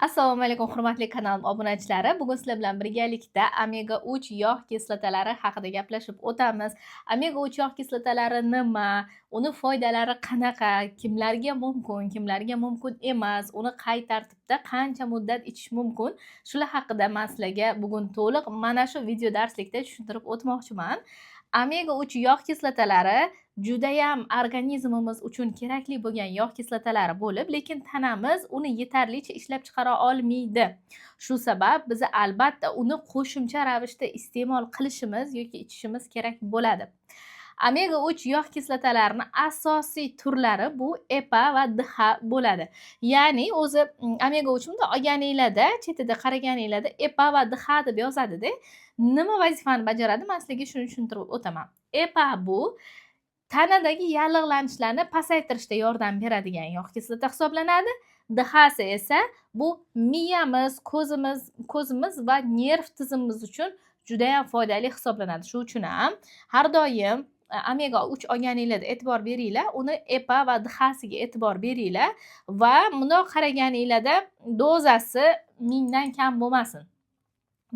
Assalomu alaykum hurmatli kanalim obunachilari. Bugun sizlar bilan birgalikda omega 3 yog' kislotalari haqida gaplashib o'tamiz. Omega 3 yog' kislotalari nima? Uni foydalari qanaqa? Kimlarga mumkin emas? Uni qay tartibda, qancha muddat ichish mumkin? Shular haqida men sizlarga bugun to'liq mana shu video darslikda tushuntirib o'tmoqchiman. Omega 3 yog' kislotalari judayam organizmimiz uchun kerakli bo'lgan yog' kislotalari bo'lib, lekin tanamiz uni yetarlicha ishlab chiqara olmaydi. Shu sabab biz albatta uni qo'shimcha ravishda iste'mol qilishimiz yoki ichishimiz kerak bo'ladi. Omega 3 yog' kislotalarining asosiy turlari bu EPA va DHA bo'ladi. Ya'ni o'zi omega 3 ni olganinglarda, chetida qaraganinglarda EPA va DHA deb yozadi-da. Nima vazifani bajaradi? Men sizlarga shuni tushuntirib o'taman. EPA bu tanadagi yallig'lanishlarni pasaytirishda yordam beradigan yog' kislota hisoblanadi. DHAsi esa bu miyamiz, ko'zimiz va nerv tizimimiz uchun juda ham foydali hisoblanadi. Shu uchun ham har doim omega 3 olganinglarda e'tibor beringlar, uni EPA va DHAsiga e'tibor beringlar va bundoq qaraganinglarda dozasi 1000 dan kam bo'lmasin.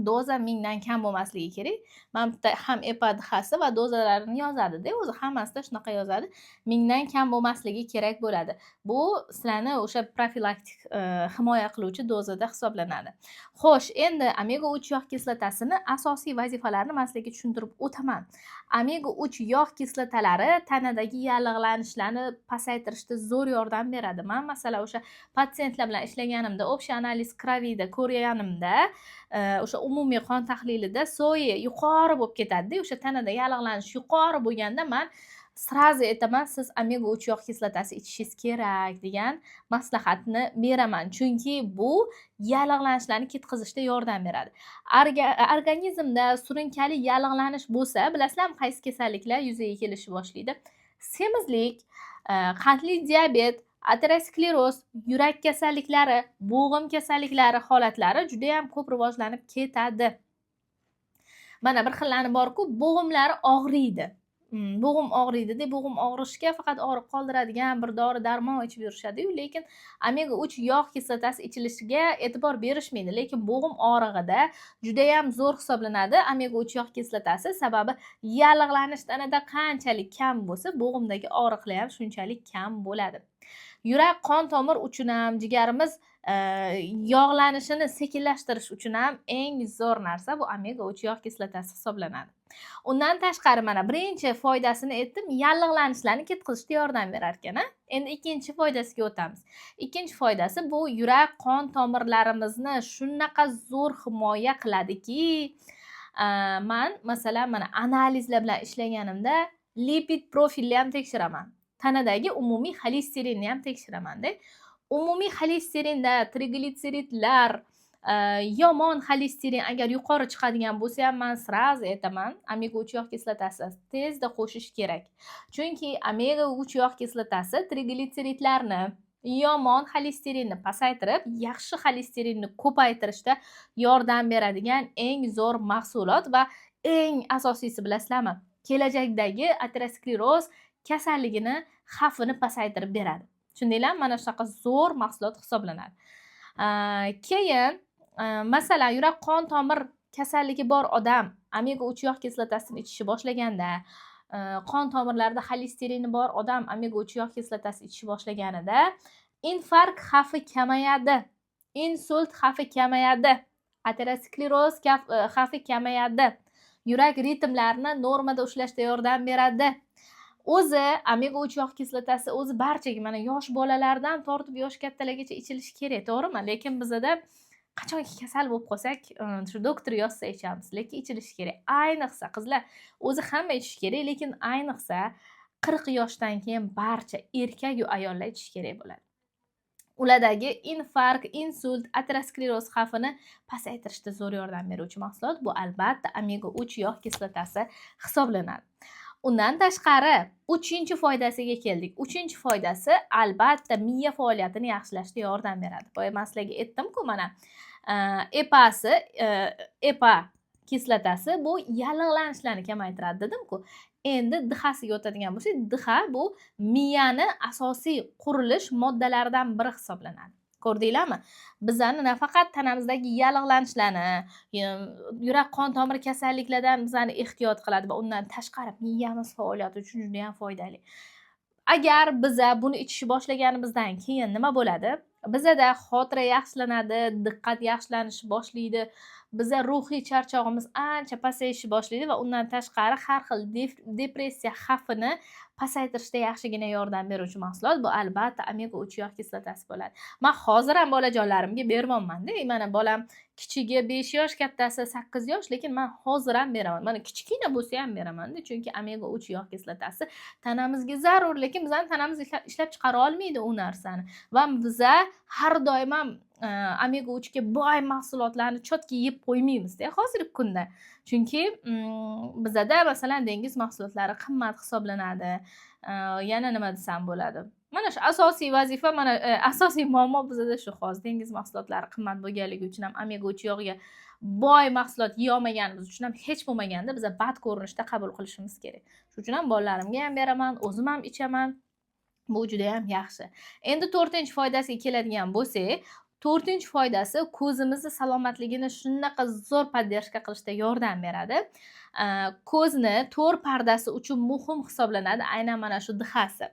Doza 1000 dan kam bo'lmasligi kerak. Men bitta ham EPA DHAsi va dozalarini yozadi-da, o'zi hammasida shunaqa yozadi. 1000 dan kam bo'lmasligi kerak bo'ladi. Bu sizlarni o'sha profilaktik himoya qiluvchi dozada hisoblanadi. Xo'sh, endi omega 3 yog' kislotasini asosiy vazifalarini men sizlarga tushuntirib o'taman. Omega 3 yog' kislotalari tanadagi yallig'lanishlarni pasaytirishda zo'r yordam beradi. Men masalan o'sha patsientlar bilan ishlaganimda, общий analiz kravida ko'rganimda, o'sha umumiy qon tahlilida so'yi yuqori bo'lib ketadi-da, o'sha tanada yallig'lanish yuqori bo'lganda men srazi aytaman, siz omega 3 yog' kislotasi ichishingiz kerak degan maslahatni beraman. Chunki bu yallig'lanishlarni ketkazishda yordam beradi. Organizmda surunkali yallig'lanish bo'lsa, bilasizlarmi qaysi kasalliklar yuzaga kelishni boshlaydi? Semizlik, qandli diabet, ateroskleroz, yurak kasalliklari, bo'g'im kasalliklari holatlari juda ham ko'p rivojlanib ketadi. Mana bir xillari bor-ku, bo'g'imlari og'riydi. Bo'g'im og'riydi-da, bo'g'im og'rishiga faqat og'riq qoldiradigan bir dori-darmon ichib yurishadi-yu, lekin omega 3 yog' kislotasi ichilishiga e'tibor berishmaydi. Lekin bo'g'im og'rig'ida juda ham zo'r hisoblanadi omega 3 yog' kislotasi, sababi yallig'lanish tanada qanchalik kam bo'lsa, bo'g'imdagi og'riqlar ham shunchalik kam bo'ladi. Yurak qon tomir uchun ham, jigarimiz yog'lanishini sekinlashtirish uchun ham eng zo'r narsa bu omega 3 yog' kislotasi hisoblanadi. Undan tashqari mana birinchi foydasini aytdim, yallig'lanishlarni ketkazishga yordam berar ekan. Endi ikkinchi foydasiga o'tamiz. Ikkinchi foydasi bu yurak qon tomirlarimizni shunaqa zo'r himoya qiladiki, men masalan mana analizlar bilan ishlaganimda lipid profilni ham tekshiraman. Tanadagi umumiy xolesterinni ham tekshiraman-da. Umumiy xolesterinda triglitseridlar, yomon xolesterin agar yuqori chiqadigan bo'lsa ham men srazi aytaman, omega 3 yog' kislotasi tezda qo'shish kerak. Chunki omega 3 yog' kislotasi triglitseridlarni, yomon xolesterinni pasaytirib, yaxshi xolesterinni ko'paytirishda yordam beradigan eng zo'r mahsulot va eng asosiysi bilasizlarmi? Kelajakdagi ateroskleroz kasalligini xavfini pasaytirib beradi. Tushundinglarmi? Mana shunaqa zo'r mahsulot hisoblanadi. Keyin masalan yurak qon tomir kasalligi bor odam omega 3 yog' kislotasini ichishi boshlaganda, qon tomirlarida xolesterini bor odam omega 3 yog' kislotasi ichishi boshlaganida infarkt xavfi kamayadi, insult xavfi kamayadi, ateroskleroz xavfi kamayadi, yurak ritmlarini normada ushlashda yordam beradi. O'zi omega 3 yog' kislotasi o'zi barchaga, mana yosh bolalardan tortib yosh kattalargacha ichilishi kerak, to'g'rimi? Lekin bizda qachonki kasal bo'lib qolsak, shu doktor yozsa ichamiz, lekin ichilishi kerak. Ayniqsa qizlar, o'zi hamma ichishi kerak, lekin ayniqsa 40 yoshdan keyin barcha erkak va ayollar ichishi kerak bo'ladi. Ulardagi infarkt, insult, ateroskleroz xavfini pasaytirishda zo'r yordam beruvchi mahsulot bu albatta omega 3 yog' kislotasi hisoblanadi. Undan tashqari 3-chi foydasiga keldik. 3-chi foydasi albatta miya faoliyatini yaxshilashga yordam beradi. Boya men sizlarga aytdim-ku, mana EPA kislotasi bu yallig'lanishlarni kamaytiradi dedim-ku. Endi DHAsiga o'tadigan bo'lsak, DHA bu miyani asosiy qurilish moddalaridan biri hisoblanadi. Ko'rdinglarmi? Bizani nafaqat tanamizdagi yallig'lanishlarni, yurak qon tomir kasalliklaridan bizani ehtiyot qiladi va undan tashqari miyamiz faoliyati uchun juda ham foydali. Agar biza buni ichishni boshlaganimizdan keyin nima bo'ladi? Bizada xotira yaxshilanadi, diqqat yaxshilanishi boshlaydi. Biza ruhiy charchog'imiz ancha pasayishni boshlaydi va undan tashqari har xil depressiya xavfini pasaytirishda yaxshigina yordam beruvchi mahsulot bu albatta omega 3 yog' kislotasi bo'ladi. Men hozir ham bolajonlarimga bermayman-da. Mana bolam kichigi 5 yosh, kattasi 8 yosh, lekin men hozir ham beraman. Mana kichkina bo'lsa ham beraman-da, chunki omega 3 yog' kislotasi tanamizga zarur, lekin bizning tanamiz ishlab chiqara olmaydi u narsani. Va biza har doim ham omega 3 ga boy mahsulotlarni chotki yeb qo'ymaymiz-da hozirgi kunda. Chunki bizada masalan dengiz mahsulotlari qimmat hisoblanadi. Yana nima desam bo'ladi? Mana shu asosiy vazifa, mana asosiy muammo bizada shu hozir dengiz mahsulotlari qimmat bo'lganligi uchun ham omega 3 yog'iga boy mahsulot yeolmaganimiz uchun ham hech bo'lmaganda biz bad ko'rinishda qabul qilishimiz kerak. Shuning uchun ham bolalarimga ham beraman, o'zim ham ichaman. Bu juda ham yaxshi. Endi 4-foydasiga keladigan bo'lsak, 4-foydasi ko'zimizni salomatligini shunaqa zo'r poddershka qilishda yordam beradi. Ko'zni to'r pardasi uchun muhim hisoblanadi, aynan mana shu dihasi.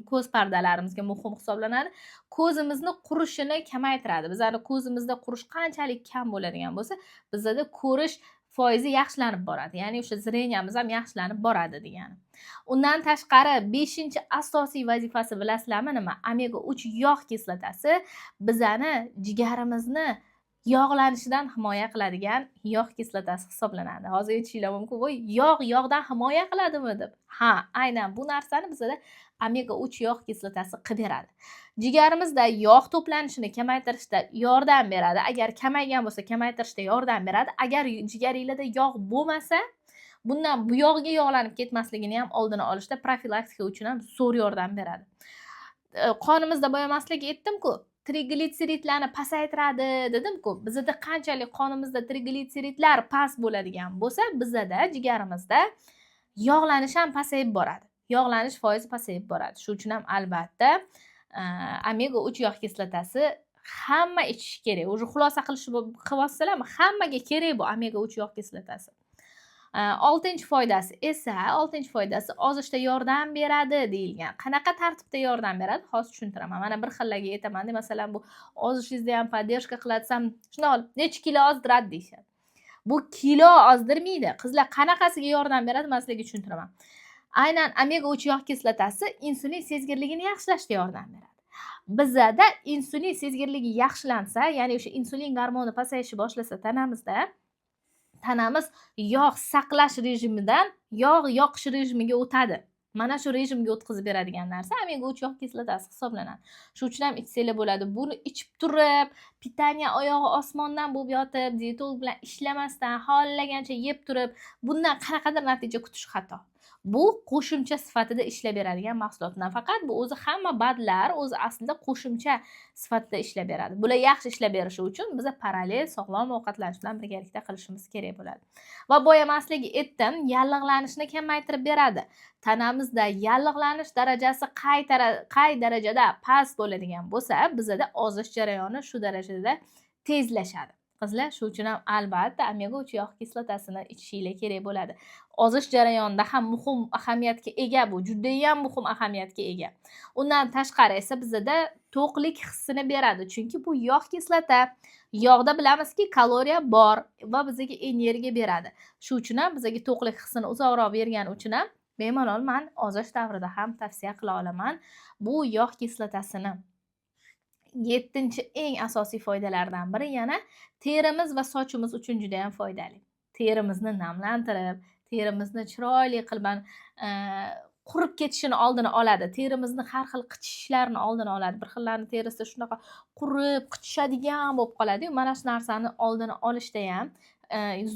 Ko'z pardalarimizga muhim hisoblanadi. Ko'zimizni qurishini kamaytiradi. Bizning ko'zimizda qurish qanchalik kam bo'ladigan bo'lsa, bizda ko'rish foizi yaxshilanib boradi. Ya'ni o'sha zreniyamiz ham yaxshilanib boradi degani. Undan tashqari 5-asosiy vazifasi bilasizlarmi nima? Omega 3 yog' kislotasi bizani jigarimizni yog'lanishidan himoya qiladigan yog' kislotasi hisoblanadi. Hozir aytishinglar mumkin, "Voy, yog'dan himoya qiladimi?" deb. Ha, aynan bu narsani bizda omega 3 yog' kislotasi qilib beradi. Jigarimizda yog' to'planishini kamaytirishda yordam beradi. Agar kamaygan bo'lsa, kamaytirishda yordam beradi. Agar jigaringizda yog' bo'lmasa, bundan bu yog'ga yog'lanib ketmasligini ham oldini olishda profilaktika uchun ham zo'r yordam beradi. Qonimizda boyamaslik aytdim-ku, triglitseridlarni pasaytiradi dedim-ku. Bizda qanchalik qonimizda triglitseridlar past bo'ladigan bo'lsa, bizda jigarimizda yog'lanish ham pasayib boradi. Yog'lanish foizi pasayib boradi. Shuning uchun ham albatta omega 3 yog' kislotasi hamma ichish kerak. O'zi xulosa qilyapsizlarmi? Hammaga kerak bu omega 3 yog' kislotasi. 6-foydasi esa, 6-foydasi ozishda yordam beradi deyilgan. Qanaqa tartibda yordam beradi? Hozir tushuntiraman. Mana bir xillarga aytaman-da, masalan, bu ozishingizda ham poddershka qilatsam, shunday necha kilo ozdiradi deyshadi. Bu kilo ozdirmaydi. Qizlar, qanaqasiga yordam beradi? Men sizlarga tushuntiraman. Aynan omega 3 yog' kislotasi insulin sezgirligini yaxshilashga yordam beradi. Bizda insulin sezgirligi yaxshilansa, ya'ni o'sha insulin gormoni pasayishni boshlasa tanamizda, tanamiz yog' saqlash rejimidan yog' yoqish rejimiga o'tadi. Mana shu rejimga o'tkazib beradigan narsa omega 3 yog' kislotasi hisoblanadi. Shuning uchun ham ichsanglar bo'ladi. Buni ichib turib, pitaniya oyog'i osmondan bo'lib yotib, dietolog bilan ishlamasdan, xohlagancha yeb turib, bundan qanaqadir natija kutish xato. Bu qo'shimcha sifatida ishlab beradigan mahsulot. Nafaqat bu o'zi hamma badlar o'zi aslida qo'shimcha sifatida ishlab beradi. Bular yaxshi ishlab berishi uchun biz parallel sog'lom ovqatlanish bilan birgalikda qilishimiz kerak bo'ladi. Va boyamasligi aytdim, yallig'lanishni kamaytirib beradi. Tanamizda yallig'lanish darajasi qay darajada past bo'ladigan bo'lsa, bizda ozish jarayoni shu darajada tezlashadi. Qizlar, shu uchun ham albatta omega 3 yog' kislotasini ichishingiz kerak bo'ladi. Ozish jarayonida ham muhim ahamiyatga ega bu, juda ham muhim ahamiyatga ega. Undan tashqari esa bizda to'qlik hissini beradi, chunki bu yog' kislota. Yog'da bilamizki, kaloriya bor va bizga energiya beradi. Shu uchun ham bizga to'qlik hissini uzoqroq bergani uchun ham bemalol men ozish davrida ham tavsiya qila olaman bu yog' kislotasini. 7-eng asosiy foydalardan biri yana terimiz va sochimiz uchun juda ham foydali. Terimizni namlantirib, terimizni chiroyli qilib qurib ketishini oldini oladi. Terimizni har xil qichishlarni oldini oladi. Bir xillarning terisi shunaqa qurib, qichishadigan bo'lib qoladi. Mana shu narsani oldini olishda ham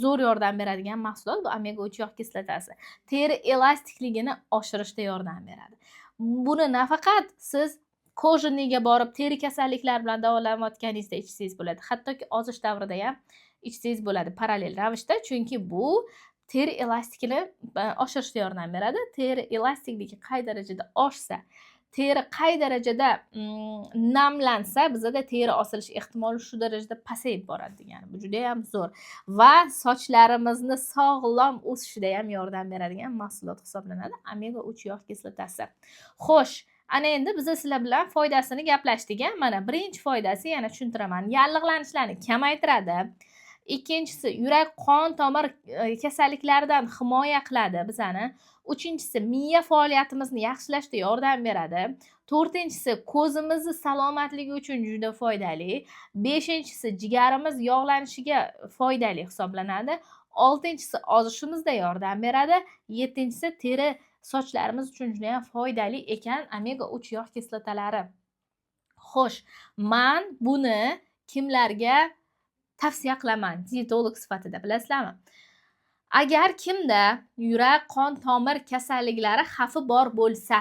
zo'r yordam beradigan mahsulot bu omega 3 yog' kislotasi. Teri elastikligini oshirishda yordam beradi. Buni nafaqat siz kojiniga borib teri kasalliklari bilan davolanayotganingizda ichsangiz bo'ladi. Hattoki ozish davrida ham ichsangiz bo'ladi parallel ravishda, chunki bu teri elastikligini oshirishga yordam beradi. Teri elastikligi qay darajada oshsa, teri qay darajada namlansa bizada teri osilish ehtimoli shu darajada pasayib boradi degani. Bu juda ham zo'r va sochlarimizni sog'lom o'sishida ham yordam beradigan mahsulot hisoblanadi omega 3 yog' kislotasi. Xo'sh, ana endi biz sizlar bilan foydasini gaplashdik. Mana birinchi foydasi yana tushuntiraman. Yallig'lanishlarni kamaytiradi. Ikkinchisi yurak qon tomir kasalliklaridan himoya qiladi bizani. Uchinchisi miya faoliyatimizni yaxshilashda yordam beradi. To'rtinchisi ko'zimizni salomatligi uchun juda foydali. Beshinchisi jigarimiz yog'lanishiga foydali hisoblanadi. Oltinchisi ozishimizda yordam beradi. Yettinchisi teri sochlarimiz uchun juda ham foydali ekan omega 3 yog' kislotalari. Xo'sh, men buni kimlarga tavsiya qilaman dietolog sifatida, bilasizlarmi? Agar kimda yurak qon tomir kasalliklari xavfi bor bo'lsa,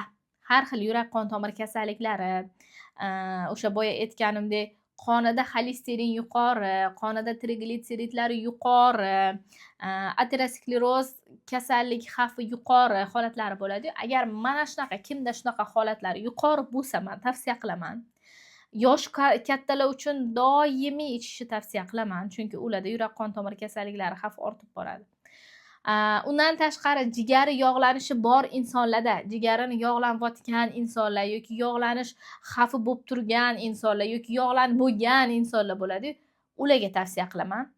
har xil yurak qon tomir kasalliklari, o'sha boya aytganimdek qonida xolesterin yuqori, qonida triglitseridlar yuqori, ateroskleroz kasallik xavfi yuqori holatlari bo'ladi. Agar mana shunaqa kimda shunaqa holatlar yuqori bo'lsa, men tavsiya qilaman. Yosh kattalar uchun doimiy ichishni tavsiya qilaman, chunki ularda yurak qon tomir kasalliklari xavfi ortib boradi. Undan tashqari jigari yog'lanishi bor insonlarda, jigarini yog'lanayotgan insonlar yoki yog'lanish xavfi bo'lib turgan insonlar yoki yog'lanib bo'lgan insonlar bo'ladi, ularga tavsiya qilaman.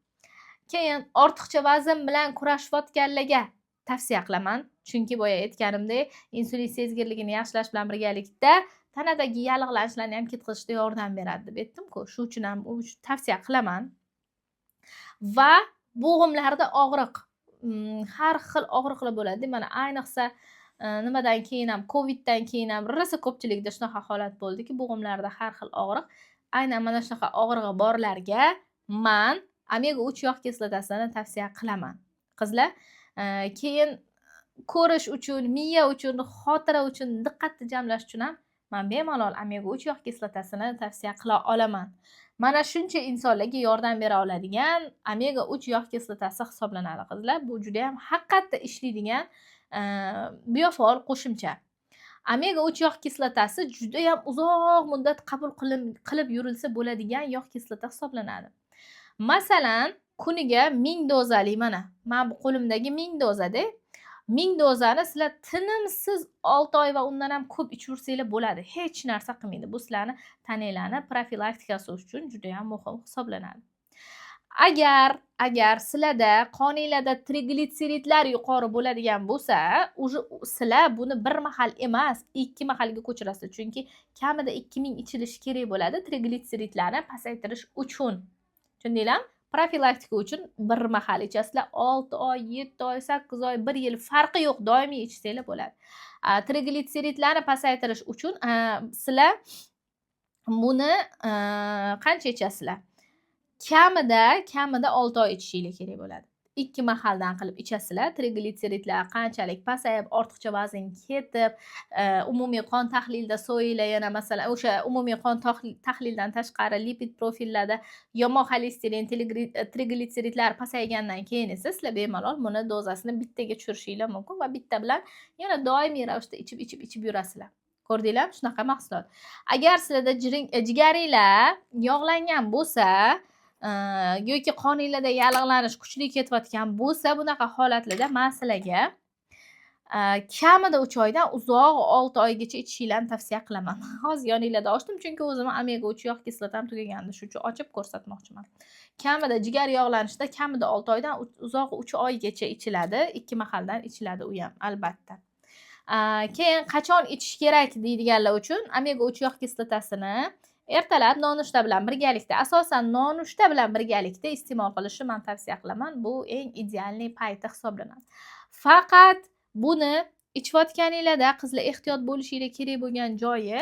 Keyin ortiqcha vazn bilan kurashayotganlarga tavsiya qilaman, chunki boya aytganimdek, insulin sezgirligini yaxshilash bilan birgalikda tanadagi yallig'lanishlarni ham ketkazishga yordam beradi deb aytdim-ku. Shu uchun ham tavsiya qilaman. Va bo'g'imlarda og'riq, har xil og'riqlar bo'ladi. Mana ayniqsa nimadan keyin ham, Coviddan keyin ham rosa ko'pchilikda shunaqa holat bo'ldiki, bo'g'imlarda har xil og'riq. Aynan mana shunaqa og'rig'i borlarga men omega 3 yog' kislotasini tavsiya qilaman. Qizlar, keyin ko'rish uchun, miya uchun, xotira uchun, diqqatni jamlash uchun ham men bemalol omega 3 yog' kislotasini tavsiya qila olaman. Mana shuncha insonlarga yordam bera oladigan omega 3 yog' kislotasi hisoblanadi qizlar. Bu juda ham haqiqatda ishlaydigan biofaol qo'shimcha. Omega 3 yog' kislotasi juda ham uzoq muddat qabul qilib yurilsa bo'ladigan yog' kislota hisoblanadi. Masalan, kuniga 1000 dozali, mana men bu qo'limdagi 1000 dozada 1000 dozani sizlar tinimsiz 6 oy va undan ham ko'p ichaversanglar bo'ladi. Hech narsa qilmaydi. Bu sizlarni tananglarni profilaktikasi uchun juda ham muhim hisoblanadi. Agar sizlarda qoninglarda triglitseridlar yuqori bo'ladigan bo'lsa, sizlar buni bir mahal emas, 2 mahalga ko'chirasiz. Chunki kamida 2000 ichilishi kerak bo'ladi triglitseridlarni pasaytirish uchun. Tushundinglarmi? Profilaktika uchun bir mahal ichasizlar. 6 oy, 7 oy, 8 oy, 1 yil farqi yo'q, doimiy ichsanglar bo'ladi. Triglitseridlarni pasaytirish uchun sizlar buni qancha ichasizlar? Kamida 6 oy ichishingiz kerak bo'ladi. 2 mahaldan qilib ichasizlar. Triglitseridlar qanchalik pasayib, ortiqcha vazn ketib, umumiy qon tahlilida so'yinglar, yana masalan o'sha umumiy qon tahlildan tashqari lipid profillarda yomon xolesterin, triglitseridlar pasaygandan keyin esa sizlar bemalol buni dozasini bittaga tushirishingiz mumkin va bitta bilan yana doimiy ravishda ichib yurasizlar. Ko'rdinglarmi? Shunaqa mahsulot. Agar sizlarda jigaringlar yog'langan bo'lsa, yoki qoninglarda yallig'lanish kuchli ketayotgan bo'lsa, bunaqa holatlarda men sizlarga kamida 3 oydan uzoq 6 oygacha ichishingizni tavsiya qilaman. Hozir yoninglarda ochdim, chunki o'zim omega 3 yog' kislotam tugagandi, shuning uchun ochib ko'rsatmoqchiman. Kamida jigar yog'lanishida kamida 6 oydan uzoq 3 oygacha ichiladi, 2 mahaldan ichiladi u ham albatta. Keyin qachon ichish kerak deydiganlar uchun omega 3 yog' kislotasini ertalab nonushta bilan birgalikda, asosan nonushta bilan birgalikda iste'mol qilishni men tavsiya qilaman. Bu eng idealniy payti hisoblanadi. Faqat buni ichayotganinglarda qizlar ehtiyot bo'lishinglar kerak bo'lgan joyi,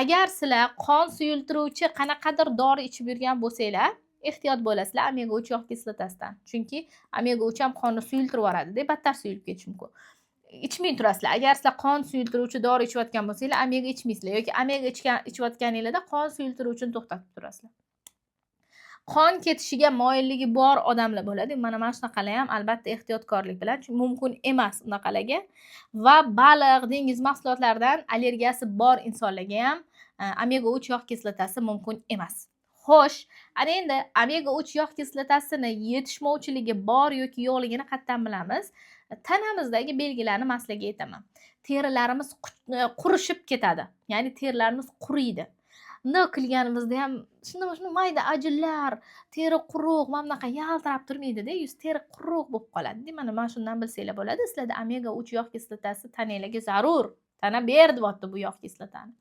agar sizlar qon suyultiruvchi qanaqadir dori ichib yurgan bo'lsanglar, ehtiyot bo'lasizlar omega 3 yog' kislotasidan. Chunki omega 3 ham qonni suyultirib yuboradi, battar suyulib ketishi mumkin. Ichmay turasizlar. Agar sizlar qon suyultiruvchi dori ichayotgan bo'lsanglar, omega ichmaysizlar yoki omega ichayotganinglarda qon suyultiruvchini to'xtatib turasizlar. qon ketishiga moyilligi bor odamlar bo'ladi. Mana shunaqalar ham albatta ehtiyotkorlik bilan, chunki mumkin emas unaqalarga. Va baliq, dengiz mahsulotlaridan allergiyasi bor insonlarga ham omega 3 yog' kislotasi mumkin emas. Xo'sh, ana endi omega 3 yog' kislotasini yetishmovchiligi bor yoki yo'qligini qayerdan bilamiz? Tanamizdagi belgilarni man sizlarga aytaman. Terilarimiz qurishib ketadi. Ya'ni terilarimiz quriydi. Nima qilganimizda ham shuni mayda ajinlar, teri quruq, mana bunaqa yaltirab turmaydi-da, yuz teri quruq bo'lib qoladi. Mana shundan bilsanglar bo'ladi. Sizlarda omega 3 yog' kislotasi tananglarga zarur. Tana ber deyapti bu yog' kislotani.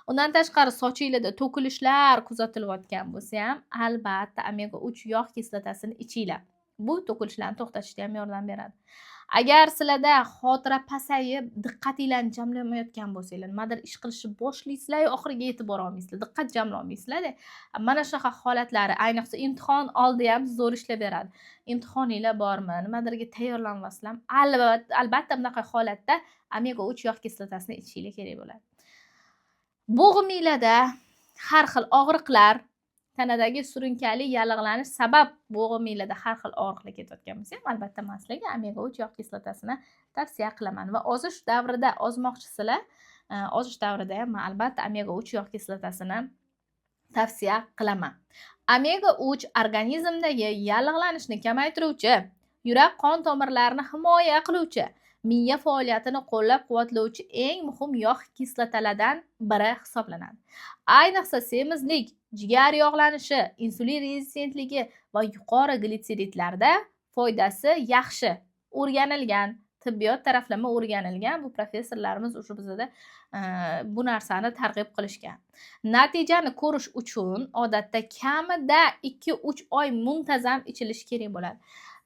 Undan tashqari sochinglarda to'kilishlar kuzatilayotgan bo'lsa ham, albatta omega 3 yog' kislotasini ichinglar. Bu to'kilishlarni to'xtatishga ham yordam beradi. Agar sizlarda xotira pasayib, diqqatinglarni jamlamayotgan bo'lsanglar, nimadir ish qilishni boshlaysizlar, oxiriga yetib bora olmaysizlar, diqqat jamla olmaysizlar-da. Mana shunaqa holatlari, ayniqsa imtihon oldi ham zo'r ishlab beradi. Imtihoninglar bormi, nimadirga tayyorlanasizlar, albatta bunaqa holatda omega 3 yog' kislotasini ichishinglar kerak bo'ladi. Bo'g'iminglarda har xil og'riqlar, tanadagi surunkali yallig'lanish sabab bo'g'iminglarda har xil og'riqlar ketayotgan bo'lsa ham, albatta men sizlarga omega 3 yog' kislotasini tavsiya qilaman va ozish davrida ozmoqchisizlar, ozish davrida ham men albatta omega 3 yog' kislotasini tavsiya qilaman. Omega 3 organizmdagi yallig'lanishni kamaytiruvchi, yurak qon tomirlarini himoya qiluvchi, miya faoliyatini qo'llab-quvvatlovchi eng muhim yog' kislotalardan biri hisoblanadi. Ayniqsa semizlik, jigar yog'lanishi, insulin rezistentligi va yuqori glitseridlarda foydasi yaxshi o'rganilgan, tibbiyot taraflama o'rganilgan. Bu professorlarimiz o'sha bizda bu narsani targ'ib qilishgan. Natijani ko'rish uchun odatda kamida 2-3 oy muntazam ichilishi kerak bo'ladi.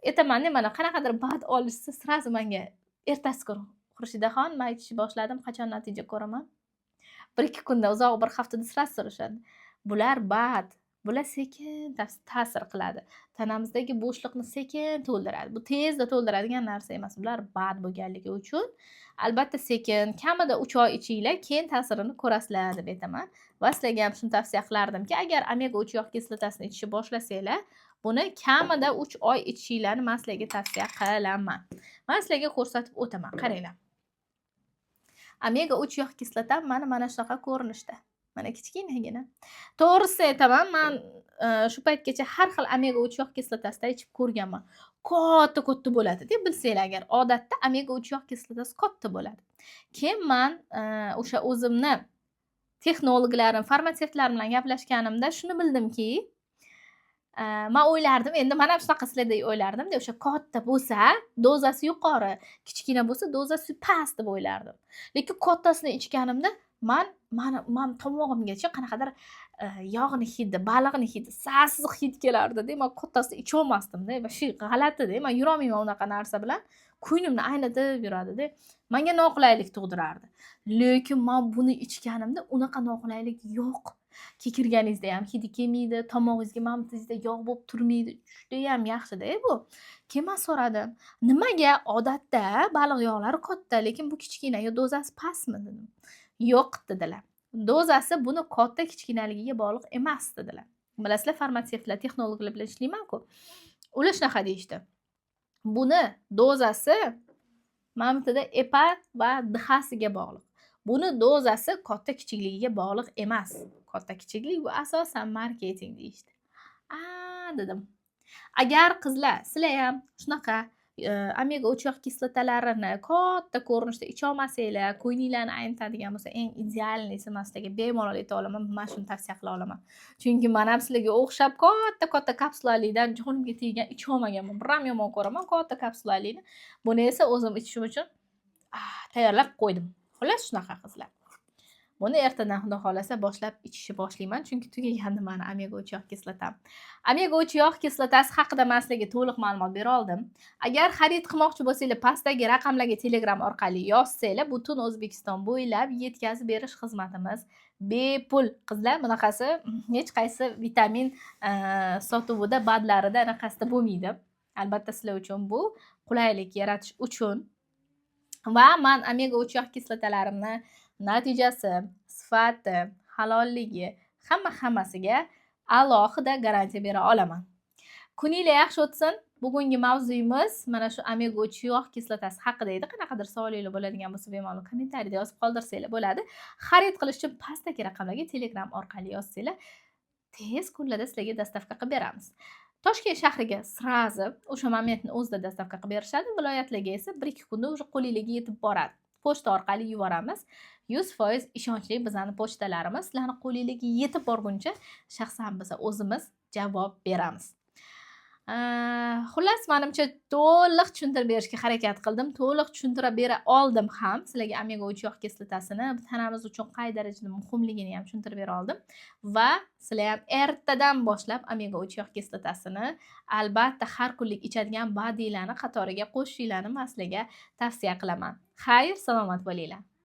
Aytaman, mana qanaqadir bad olishsa, sразу menga ertasi kuni Xurshidxon, men ichishni boshladim, qachon natija ko'raman? 1-2 kunda, uzoq bir haftada sразу so'rashadi. Bular bad, bular sekin ta'sir qiladi. Tanamizdagi bo'shliqni sekin to'ldiradi. Bu tezda to'ldiradigan narsa emas. Bular bad bo'lganligi uchun albatta sekin, kamida 3 oy ichinglar, keyin ta'sirini ko'rasizlar deb aytaman. Va sizlarga ham shuni tavsiya qilardimki, agar omega 3 yog' kislotasini ichishni boshlasanglar, buni kamida 3 oy ichishinglarni men sizlarga tavsiya qilaman. Men sizlarga ko'rsatib o'taman, qaranglar. Omega 3 yog' kislota mana shunaqa ko'rinishda. Mana kichkinagina. To'g'risi aytaman, men shu paytgacha har xil omega 3 yog' kislotasidan ichib ko'rganman. Katta bo'ladi-da, bilsanglar agar. Odatda omega 3 yog' kislotasi katta bo'ladi. Keyin men o'sha o'zimni texnologlarim, farmatsevtlar bilan gaplashganimda shuni bildimki, men o'ylardim, endi mana shunaqa sizlardek o'ylardim-da, o'sha katta bo'lsa, dozasi yuqori, kichkina bo'lsa, dozasi past deb o'ylardim. Lekin kattasini ichganimda men tomog'imgacha qanaqadir yog'ni hidi, baliqni hidi, sassiq hid kelardi-da. Men kattasini icha olmasdim-da. Shu g'alati-da. Men yura olmayman unaqa narsa bilan. Ko'nglimni aynitib yuradi-da. Menga noqulaylik tug'dirardi. Lekin men buni ichganimda unaqa noqulaylik yo'q. Kekirganingizda ham hidi kelmaydi, tomog'ingizga mamtizda yog' bo'lib turmaydi. Juda ham yaxshi-da bu. Keyin men so'radim, nimaga odatda baliq yog'lari katta, lekin bu kichkina, yo dozasi pastmi dedim. Yo'q dedilar. Dozasi buni katta kichkinaligiga bog'liq emas dedilar. Bilasizlar, farmatsevtlar, texnologlar bilan ishlayman-ku. Ular shunaqa deyishdi. Buni dozasi mamtida EPA va DHasiga bog'liq. Buni dozasi katta kichikligiga bog'liq emas. Katta kichiklik bu asosan marketing deyishdi. Dedim. Agar qizlar, sizlar ham shunaqa omega 3 yog' kislotalarini katta ko'rinishda icha olmasanglar, ko'nglinglarni aynitadigan bo'lsa, eng idealnisi men sizlarga bemalol ayta olaman, men shuni tavsiya qila olaman. Chunki men ham sizlarga o'xshab katta kapsulalidan jonimga teggan icha olmaganman. Bir ham yomon ko'raman katta kapsulalikni. Buni esa o'zim ichishim uchun tayyorlab qo'ydim. Xullas shunaqa qizlar. Buni ertadan xudo xolasa boshlab ichishni boshlayman, chunki tugagandi meni omega 3 yog' kislotam. Omega 3 yog' kislotasi haqida men sizlarga to'liq ma'lumot bera oldim. Agar xarid qilmoqchi bo'lsanglar, pastdagi raqamlarga Telegram orqali yozsanglar, butun O'zbekiston bo'ylab yetkazib berish xizmatimiz bepul. Qizlar, bunaqasi hech qaysi vitamin sotuvida badlarida anaqasida bo'lmaydi. Albatta sizlar uchun bu qulaylik yaratish uchun. Va men omega 3 yog' kislotalarimni natijasi, sifati, halolligi, hammasiga alohida garantiya bera olaman. Kuninglar yaxshi o'tsin. Bugungi mavzuyimiz mana shu omega 3 yog' kislotasi haqida edi. Qanaqadir savolinglar bo'ladigan bo'lsa, bemalol kommentariyada yozib qoldirsanglar bo'ladi. Xarid qilish uchun pastdagi raqamlarga Telegram orqali yozsanglar, tez kunlarda sizlarga dostavka qilib beramiz. Toshkent shahriga srazi o'sha momentni o'zida dostavka qilib berishadi. Viloyatlarga esa 1-2 kunda o'sha qo'lingizga yetib boradi. Pochta orqali yuboramiz. 100% ishonchli bizning pochtalarimiz sizlarning qo'lingizga yetib borguncha shaxsan biz o'zimiz javob beramiz. Xullas, menimcha to'liq tushuntirib berishga harakat qildim. To'liq tushuntirib bera oldim ham. Sizlarga omega 3 yog' kislotasini tanamiz uchun qay darajada muhimligini ham tushuntirib bera oldim. Va sizlar ham ertadan boshlab omega 3 yog' kislotasini albatta har kunlik ichadigan badilarni qatoriga qo'shishinglarni men sizlarga tavsiya qilaman. Xayr, salomat bo'linglar.